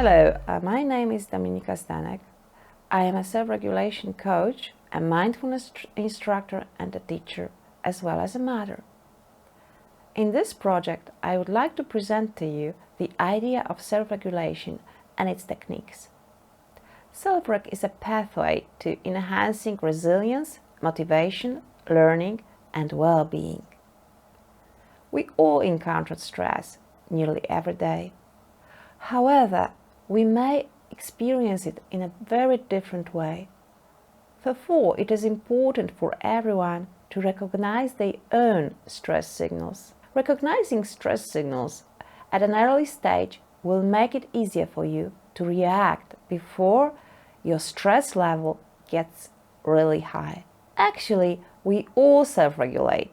Hello, my name is Dominika Stanek. I am a self-regulation coach, a mindfulness instructor and a teacher, as well as a mother. In this project, I would like to present to you the idea of self-regulation and its techniques. Self-reg is a pathway to enhancing resilience, motivation, learning, and well-being. We all encounter stress nearly every day. However, we may experience it in a very different way. Therefore, it is important for everyone to recognize their own stress signals. Recognizing stress signals at an early stage will make it easier for you to react before your stress level gets really high. Actually, we all self-regulate,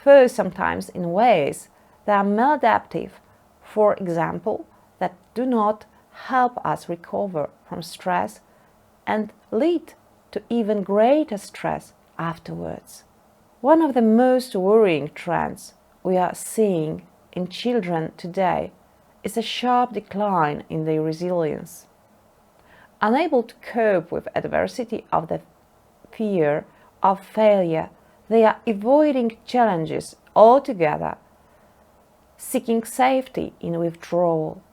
though sometimes in ways that are maladaptive, for example, that do not help us recover from stress and lead to even greater stress afterwards. One of the most worrying trends we are seeing in children today is a sharp decline in their resilience. Unable to cope with adversity of the fear of failure, they are avoiding challenges altogether, seeking safety in withdrawal.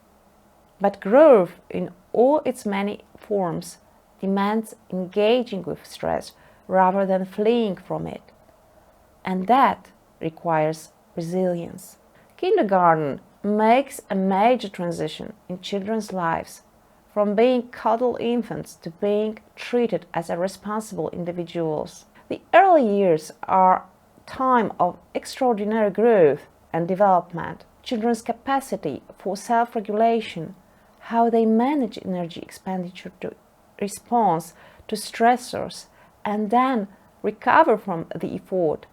But growth in all its many forms demands engaging with stress rather than fleeing from it. And that requires resilience. Kindergarten makes a major transition in children's lives, from being cuddle infants to being treated as responsible individuals. The early years are a time of extraordinary growth and development. Children's capacity for self-regulation, how they manage energy expenditure to respond to stressors and then recover from the effort,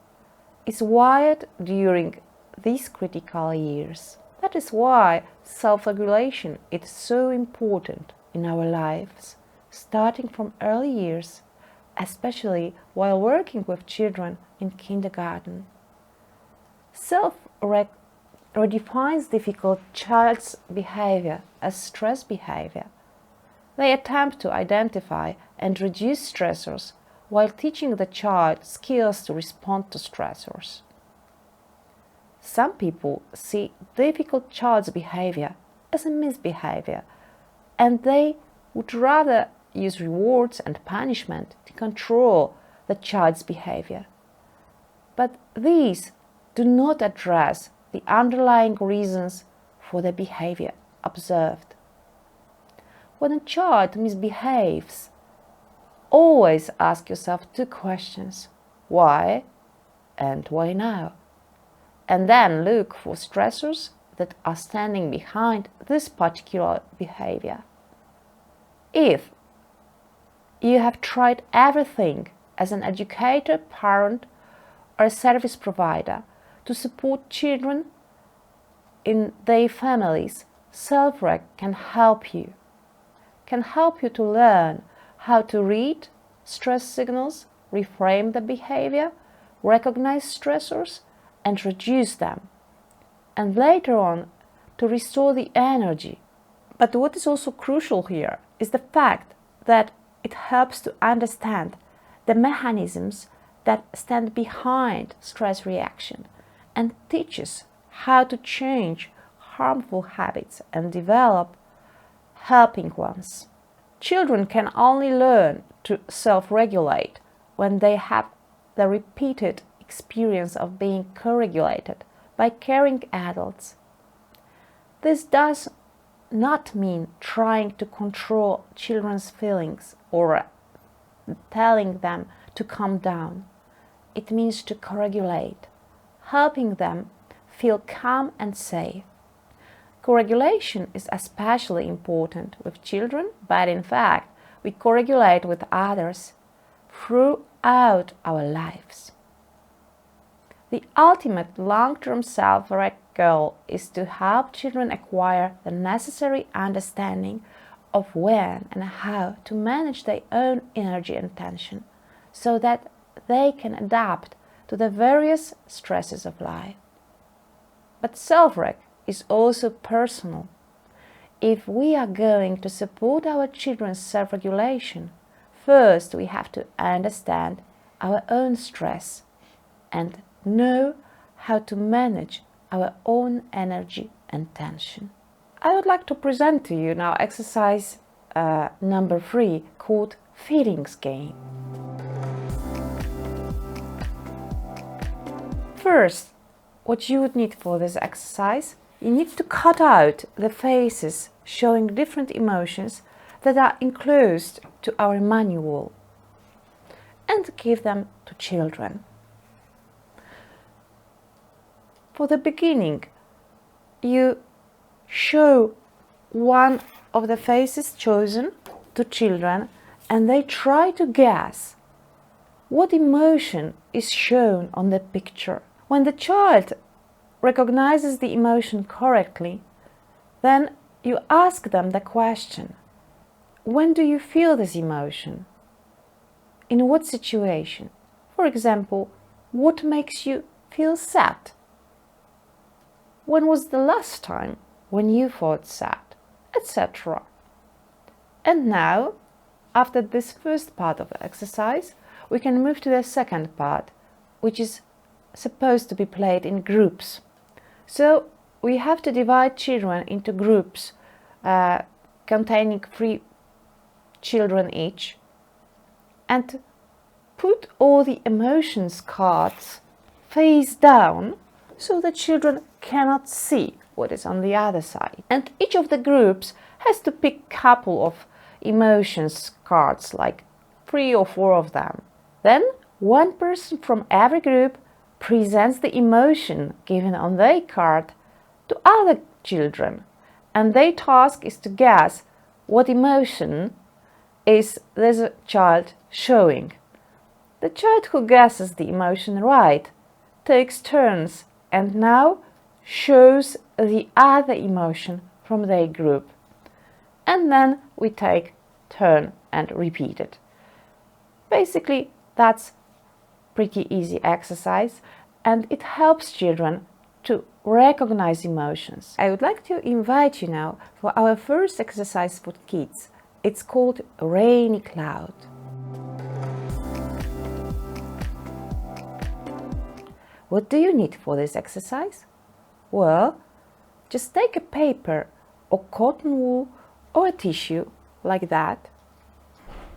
is wired during these critical years. That is why self-regulation is so important in our lives, starting from early years, especially while working with children in kindergarten. Self-regulation redefines difficult child's behavior as stress behavior. They attempt to identify and reduce stressors while teaching the child skills to respond to stressors. Some people see difficult child's behavior as a misbehavior, and they would rather use rewards and punishment to control the child's behavior. But these do not address the underlying reasons for the behavior observed. When a child misbehaves, always ask yourself two questions: why and why now? And then look for stressors that are standing behind this particular behavior. If you have tried everything as an educator, parent, or a service provider to support children in their families, self-reg can help you to learn how to read stress signals, reframe the behavior, recognize stressors, and reduce them, and later on to restore the energy. But what is also crucial here is the fact that it helps to understand the mechanisms that stand behind stress reaction and teaches how to change harmful habits and develop helping ones. Children can only learn to self-regulate when they have the repeated experience of being co-regulated by caring adults. This does not mean trying to control children's feelings or telling them to calm down. It means to co-regulate, helping them feel calm and safe. Co-regulation is especially important with children, but in fact, we co-regulate with others throughout our lives. The ultimate long-term self-reg goal is to help children acquire the necessary understanding of when and how to manage their own energy and tension, so that they can adapt to the various stresses of life. But self-reg is also personal. if we are going to support our children's self-regulation, first we have to understand our own stress and know how to manage our own energy and tension. I would like to present to you now exercise number 3, called Feelings Game. First, what you would need for this exercise, you need to cut out the faces showing different emotions that are enclosed to our manual and give them to children. For the beginning, you show one of the faces chosen to children and they try to guess what emotion is shown on the picture. When the child recognizes the emotion correctly, then you ask them the question, when do you feel this emotion? In what situation? For example, what makes you feel sad? When was the last time when you felt sad? Etc. And now, after this first part of the exercise, we can move to the second part, which is supposed to be played in groups. So we have to divide children into groups containing 3 children each and put all the emotions cards face down so the children cannot see what is on the other side. And each of the groups has to pick a couple of emotions cards, like 3 or 4 of them. Then one person from every group presents the emotion given on their card to other children, and their task is to guess what emotion is this child showing. The child who guesses the emotion right takes turns and now shows the other emotion from their group. And then we take turn and repeat it. Basically, that's pretty easy exercise and it helps children to recognize emotions. I would like to invite you now for our first exercise for kids. It's called Rainy Cloud. What do you need for this exercise? Well, just take a paper or cotton wool or a tissue like that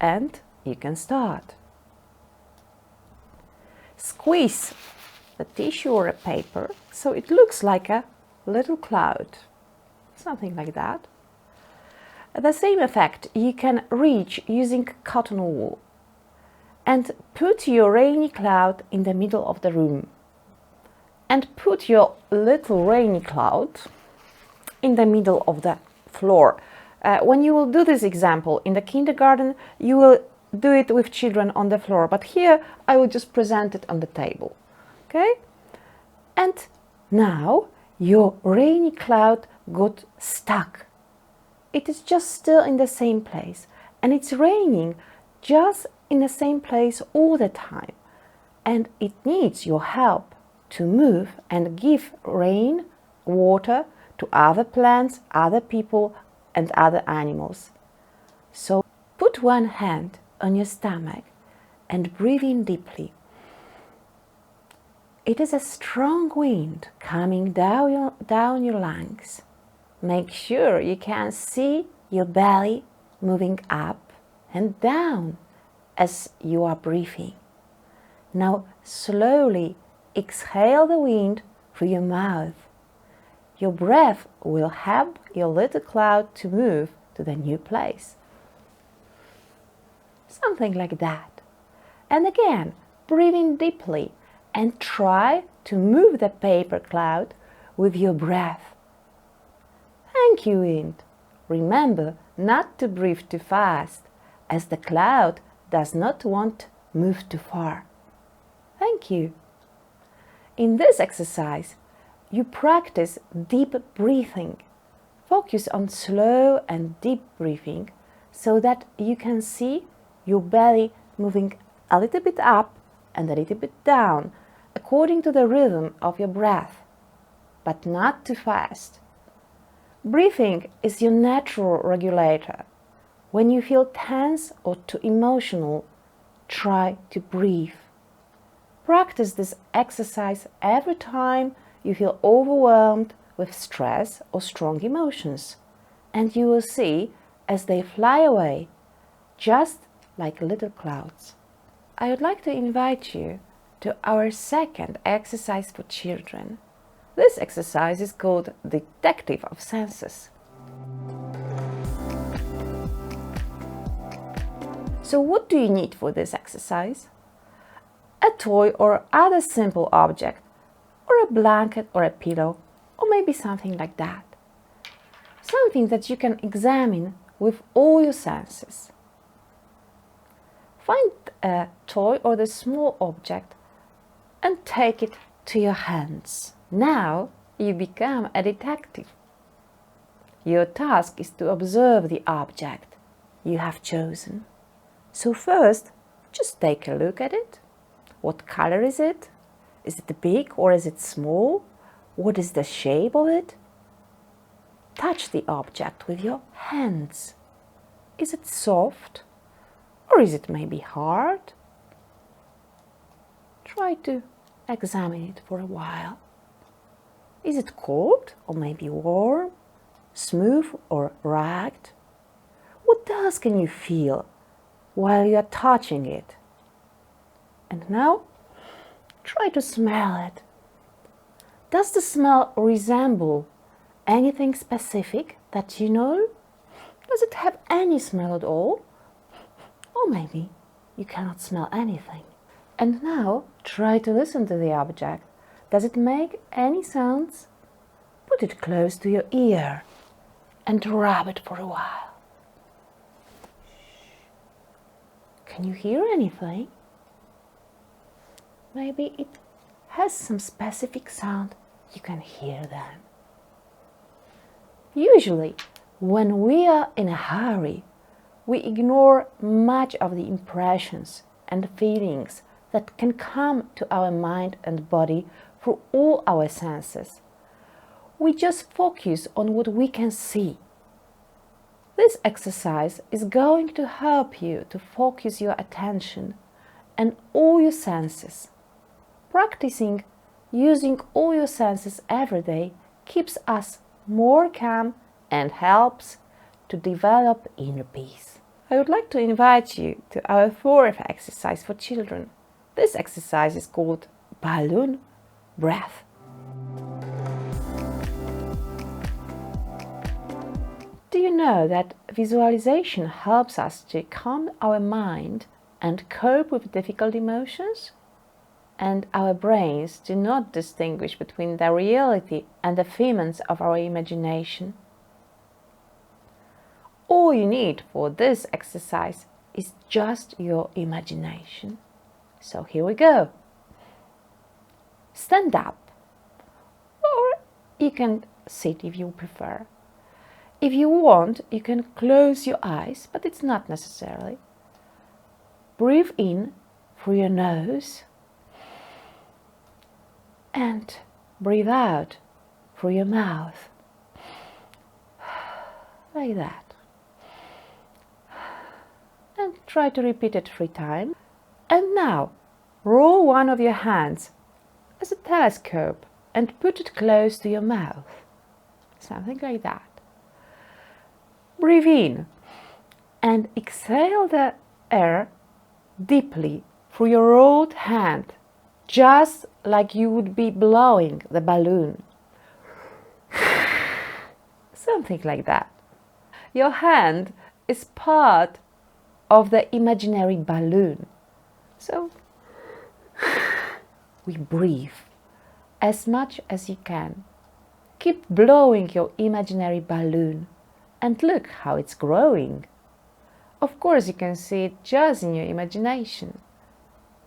and you can start. Squeeze the tissue or a paper so it looks like a little cloud, something like that. The same effect you can reach using cotton wool and put your rainy cloud in the middle of the room and put your little rainy cloud in the middle of the floor. When you will do this example in the kindergarten, you will do it with children on the floor, but here I will just present it on the table. Okay? And now your rainy cloud got stuck. It is just still in the same place and it's raining just in the same place all the time, and it needs your help to move and give rain, water to other plants, other people and other animals. So put one hand on your stomach and breathe in deeply. It is a strong wind coming down your lungs. Make sure you can see your belly moving up and down as you are breathing. Now slowly exhale the wind through your mouth. Your breath will help your little cloud to move to the new place. Something like that. And again, breathe in deeply and try to move the paper cloud with your breath. Thank you, wind. Remember not to breathe too fast, as the cloud does not want to move too far. Thank you. In this exercise, you practice deep breathing. Focus on slow and deep breathing so that you can see your belly moving a little bit up and a little bit down according to the rhythm of your breath, but not too fast. Breathing is your natural regulator. When you feel tense or too emotional, try to breathe. Practice this exercise every time you feel overwhelmed with stress or strong emotions, and you will see as they fly away, just like little clouds. I would like to invite you to our second exercise for children. This exercise is called Detective of Senses. So what do you need for this exercise? A toy or other simple object, or a blanket or a pillow, or maybe something like that. Something that you can examine with all your senses. Find a toy or the small object and take it to your hands. Now you become a detective. Your task is to observe the object you have chosen. So first, just take a look at it. What color is it? Is it big or is it small? What is the shape of it? Touch the object with your hands. Is it soft or is it maybe hard? Try to examine it for a while. Is it cold or maybe warm? Smooth or rugged? What else can you feel while you are touching it? And now, try to smell it. Does the smell resemble anything specific that you know? Does it have any smell at all? Or maybe you cannot smell anything. And now, try to listen to the object. Does it make any sounds? Put it close to your ear and rub it for a while. Can you hear anything? Maybe it has some specific sound. You can hear them. Usually, when we are in a hurry, we ignore much of the impressions and feelings that can come to our mind and body through all our senses. We just focus on what we can see. This exercise is going to help you to focus your attention and all your senses. Practicing using all your senses every day keeps us more calm and helps to develop inner peace. I would like to invite you to our fourth exercise for children. This exercise is called balloon breath. Do you know that visualization helps us to calm our mind and cope with difficult emotions? And our brains do not distinguish between the reality and the figments of our imagination. All you need for this exercise is just your imagination. So here we go. Stand up, or you can sit if you prefer. If you want, you can close your eyes, but it's not necessary. Breathe in through your nose and breathe out through your mouth, like that. And try to repeat it 3 times. And now, roll one of your hands as a telescope and put it close to your mouth, something like that. Breathe in and exhale the air deeply through your rolled hand, just like you would be blowing the balloon. Something like that. Your hand is part of the imaginary balloon. So we breathe as much as you can. Keep blowing your imaginary balloon and look how it's growing. Of course, you can see it just in your imagination.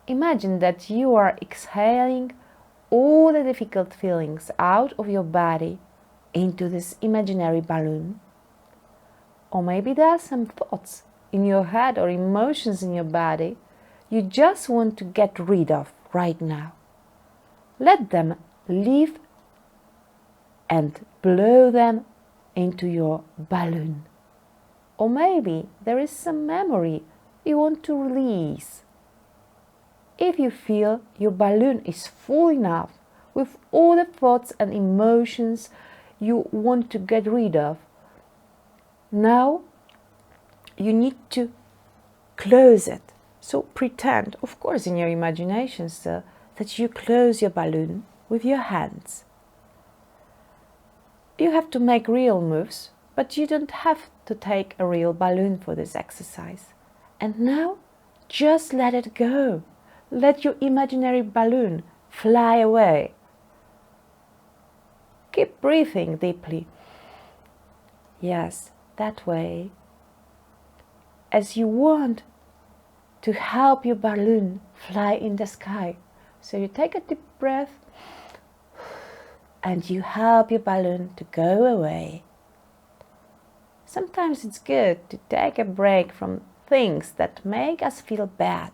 Imagine that you are exhaling all the difficult feelings out of your body into this imaginary balloon. Or maybe there are some thoughts in your head or emotions in your body you just want to get rid of right now. Let them leave and blow them into your balloon. Or maybe there is some memory you want to release. If you feel your balloon is full enough with all the thoughts and emotions you want to get rid of, now you need to close it. So pretend, of course in your imagination still, that you close your balloon with your hands. You have to make real moves, but you don't have to take a real balloon for this exercise. And now, just let it go. Let your imaginary balloon fly away. Keep breathing deeply. Yes, that way. As you want to help your balloon fly in the sky. So you take a deep breath and you help your balloon to go away. Sometimes it's good to take a break from things that make us feel bad.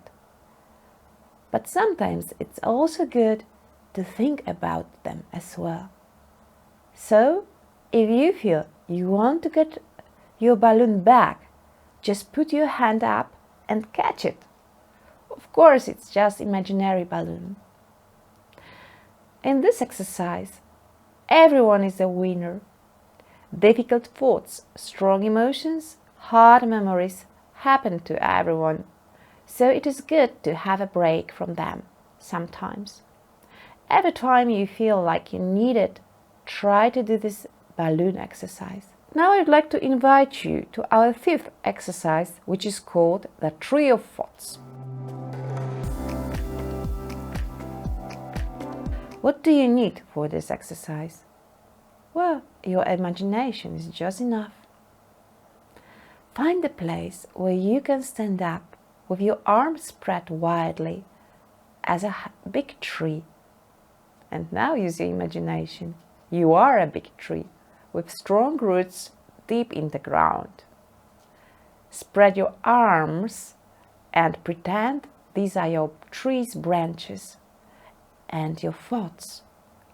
But sometimes it's also good to think about them as well. So, if you feel you want to get your balloon back, just put your hand up and catch it. Of course, it's just imaginary balloon. In this exercise, everyone is a winner. Difficult thoughts, strong emotions, hard memories happen to everyone. So it is good to have a break from them sometimes. Every time you feel like you need it, try to do this balloon exercise. Now I'd like to invite you to our fifth exercise, which is called the Tree of Thoughts. What do you need for this exercise? Well, your imagination is just enough. Find a place where you can stand up with your arms spread widely as a big tree. And now use your imagination. You are a big tree with strong roots deep in the ground. Spread your arms and pretend these are your tree's branches and your thoughts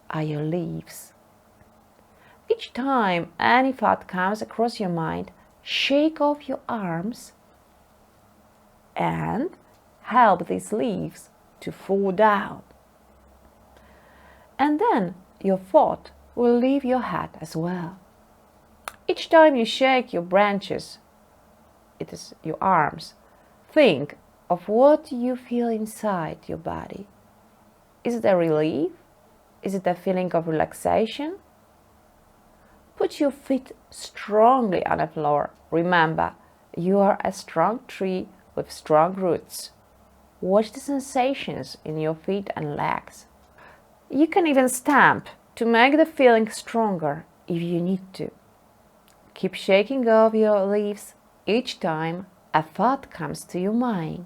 are your leaves. Each time any thought comes across your mind, shake off your arms and help these leaves to fall down. And then your thought will leave your head as well. Each time you shake your branches, it is your arms, think of what you feel inside your body. Is it a relief? Is it a feeling of relaxation? Put your feet strongly on the floor. Remember, you are a strong tree with strong roots. Watch the sensations in your feet and legs. You can even stamp to make the feeling stronger if you need to. Keep shaking off your leaves each time a thought comes to your mind.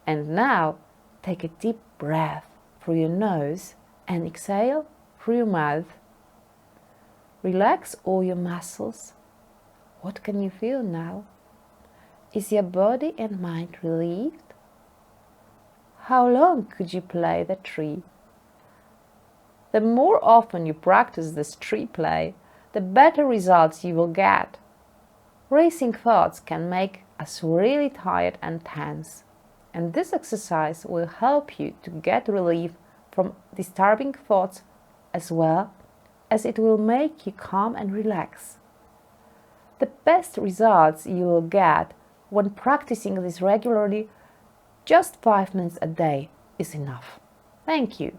And now take a deep breath through your nose and exhale through your mouth. Relax all your muscles. What can you feel now? Is your body and mind relieved? How long could you play the tree? The more often you practice this tree play, the better results you will get. Racing thoughts can make us really tired and tense, and this exercise will help you to get relief from disturbing thoughts as well as it will make you calm and relax. The best results you will get when practicing this regularly, just 5 minutes a day is enough. Thank you.